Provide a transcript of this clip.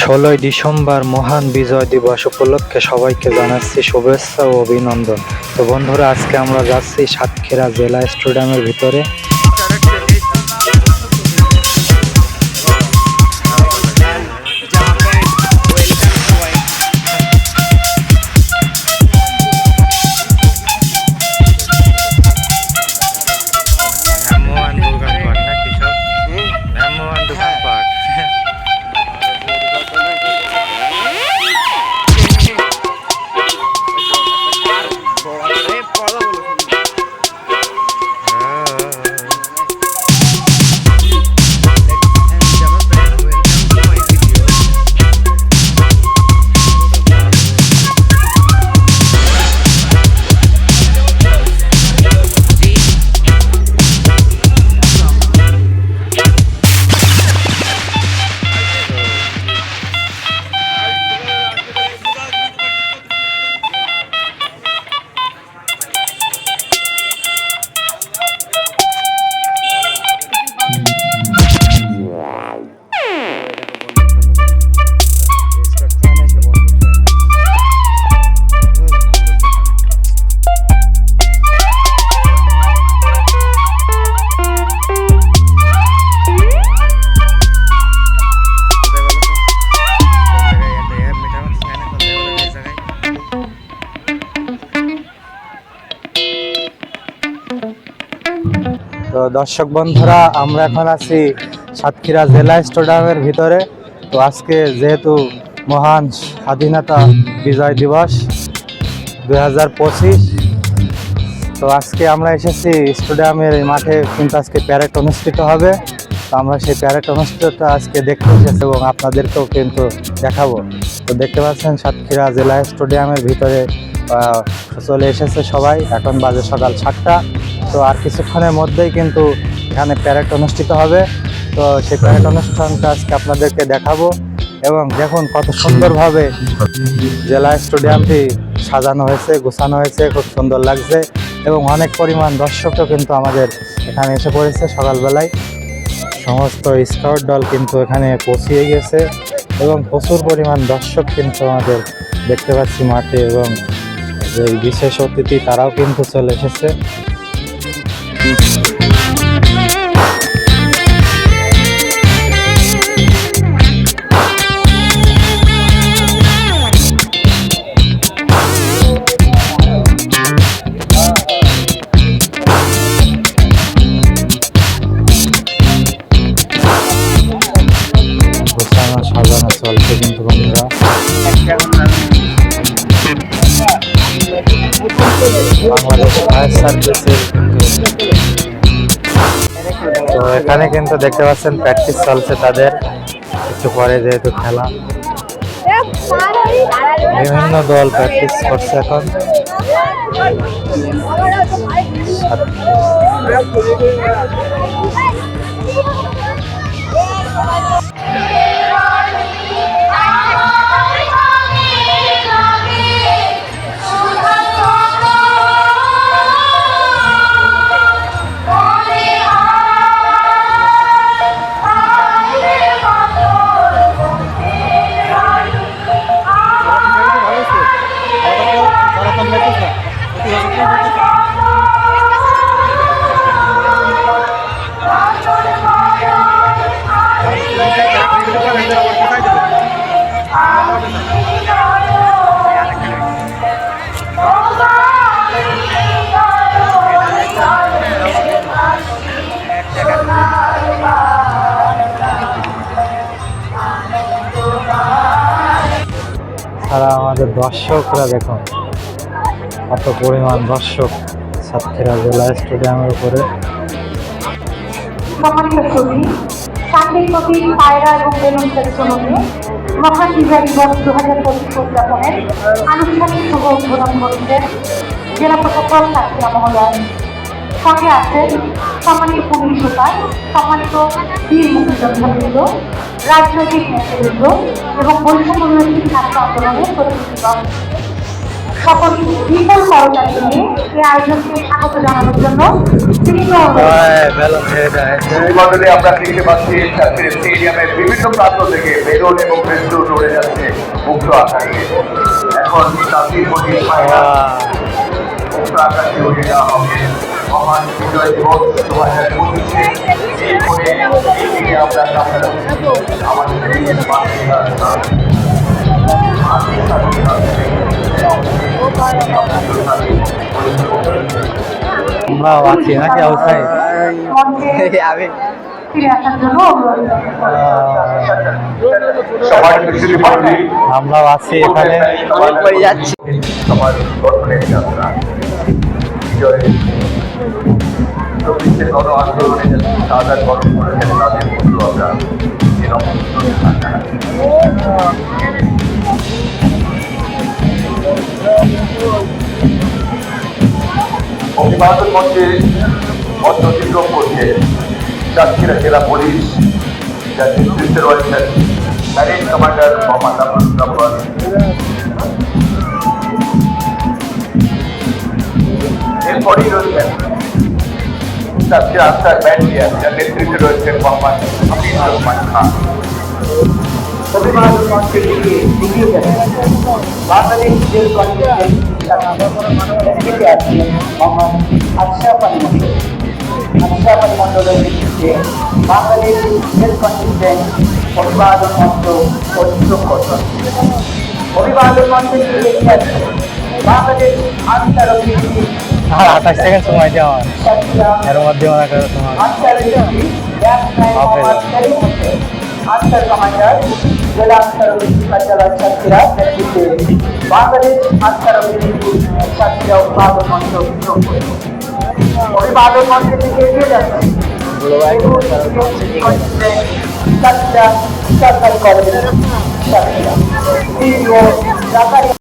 16ই December মহান বিজয় দিবস উপলক্ষে সবাইকে জানাচ্ছি শুভেচ্ছা ও অভিনন্দন। তো বন্ধুরা, আজকে আমরা যাচ্ছি সাতক্ষীরা জেলা স্টেডিয়ামের ভিতরে। তো দর্শক বন্ধুরা, আমরা এখন আছি সাতক্ষীরা জেলা স্টেডিয়ামের ভিতরে। তো আজকে যেহেতু মহান স্বাধীনতা বিজয় দিবস 2025, তো আজকে আমরা এসেছি স্টেডিয়ামের মাঠে, কিন্তু আজকে প্যারেড অনুষ্ঠিত হবে। তো আমরা সেই প্যারেড অনুষ্ঠিতটা আজকে দেখতে এসেছি এবং আপনাদেরকেও কিন্তু দেখাবো। তো দেখতে পাচ্ছেন সাতক্ষীরা জেলা স্টেডিয়ামের ভিতরে চলে এসেছে সবাই। এখন বাজে সকাল 7টা। তো আর কিছুক্ষণের মধ্যেই কিন্তু এখানে প্যারেড অনুষ্ঠিত হবে। তো সেই প্যারেড অনুষ্ঠানটা আজকে আপনাদেরকে দেখাবো। এবং দেখুন কত সুন্দরভাবে জেলা স্টেডিয়ামটি সাজানো হয়েছে, গোছানো হয়েছে, খুব সুন্দর লাগছে। এবং অনেক পরিমাণ দর্শকও কিন্তু আমাদের এখানে এসে পড়েছে সকালবেলায়। সমস্ত স্কাউট দল কিন্তু এখানে পৌঁছিয়ে গেছে এবং প্রচুর পরিমাণ দর্শক কিন্তু আমাদের দেখতে পাচ্ছি মাঠে। এবং যে বিশেষ অতিথি তারাও কিন্তু চলে এসেছে। সাজানো চলছে কিন্তু বন্ধুরা। বাংলাদেশ ফায়ার সার্ভিসের তো এখানে কিন্তু দেখতে পাচ্ছেন প্র্যাকটিস চলছে তাদের। একটু পরে যেহেতু খেলা, বিভিন্ন দল প্র্যাকটিস করছে এখন। তারা আমাদের দর্শকরা দেখুন কত পরিমাণ দর্শক সাতক্ষীরা জেলা স্টেডিয়ামের উপরে। শান্তির কবি পায়রা এবং বেলুন চরিত্রমধ্যে মহান বিজয় দিবস 2025 উদযাপনের আনুষ্ঠানিক শুভ উদ্বোধন করেছেন জেলা প্রশাসক সাতক্ষীরা মহোদয়। সঙ্গে আছেন সম্মানিত পুলিশ সুপার, সম্মানিত বীর মুক্তিযোদ্ধাবৃন্দ, রাজনৈতিক নেতৃবৃন্দ এবং বৈষম্য বিরোধী ছাত্র আন্দোলনের প্রতিনিধিগণ। সকল বিপুল করতালি নিয়ে এই আয়োজনকে স্বাগত জানানোর জন্য আমরা দেখতে পাচ্ছি স্টেডিয়ামের বিভিন্ন প্রান্ত থেকে বেলুন এবং বিদ্যুৎ উড়ে যাচ্ছে মুক্ত আকাশে। এখন জাতির প্রতি পায়রা মুক্ত আকাশে উড়ে যাওয়া হবে মহান বিজয় দিবস 2025-এ। এই করে এই দিকে আমরা সামনে রাখছি আমাদের এই মাতৃভাষা। আমরা আছি নাকি অবস্থায় মঞ্চে ফিরে আসার জন্য অনুরোধ সবার দৃষ্টি পাখি আমরা আছি এখানে সমাজ গঠনের যাত্রা বিজয় চব্বিশের গণ আন্দোলনে তাদের গঠন করেছেন তাদের মূল্য আমরা অভিবাদন মঞ্চে মঞ্চ অতিক্রম করছে সাতক্ষীরা জেলা পুলিশ, যার নেতৃত্বে রয়েছেন ম্যারিন কমান্ডার মোহাম্মদ আবুল কালাম। এরপরই রয়েছেন সাতক্ষীরা আনসার ব্যাটালিয়ন, যার নেতৃত্বে রয়েছেন মোহাম্মদ হাফিজ রহমান খান। অভিবাদন মঞ্চের দিকে এগিয়ে যাচ্ছেন বাংলাদেশ জেল কন্টিনজেন্ট আছেন মোহাম্মদ আশরাফ আলী মন্ডল। আশরাফ আলী মন্ডলের নেতৃত্বে বাংলাদেশ জেল কন্টিনজেন্ট অভিবাদন মঞ্চ পরিচালনা করছেন। অভিবাদন মঞ্চের দিকে এগিয়ে আছেন বাংলাদেশ আন্তর্জাতিক আর 28 সেকেন্ড সময় দেওয়া সাতক্ষীরা এর মধ্যে মনে করো তোমার আন্তর্জাতিক আনসার কমান্ডার জেলা আনসার কার্যালয় সাতক্ষীরা নেতৃত্বে বাংলাদেশ আনসার সাতক্ষীরা অভিবাদন মঞ্চ অভিবাদন মঞ্চের দিকে এগিয়ে যাচ্ছে সাতক্ষীরা সরকারি কলেজ সাতক্ষীরা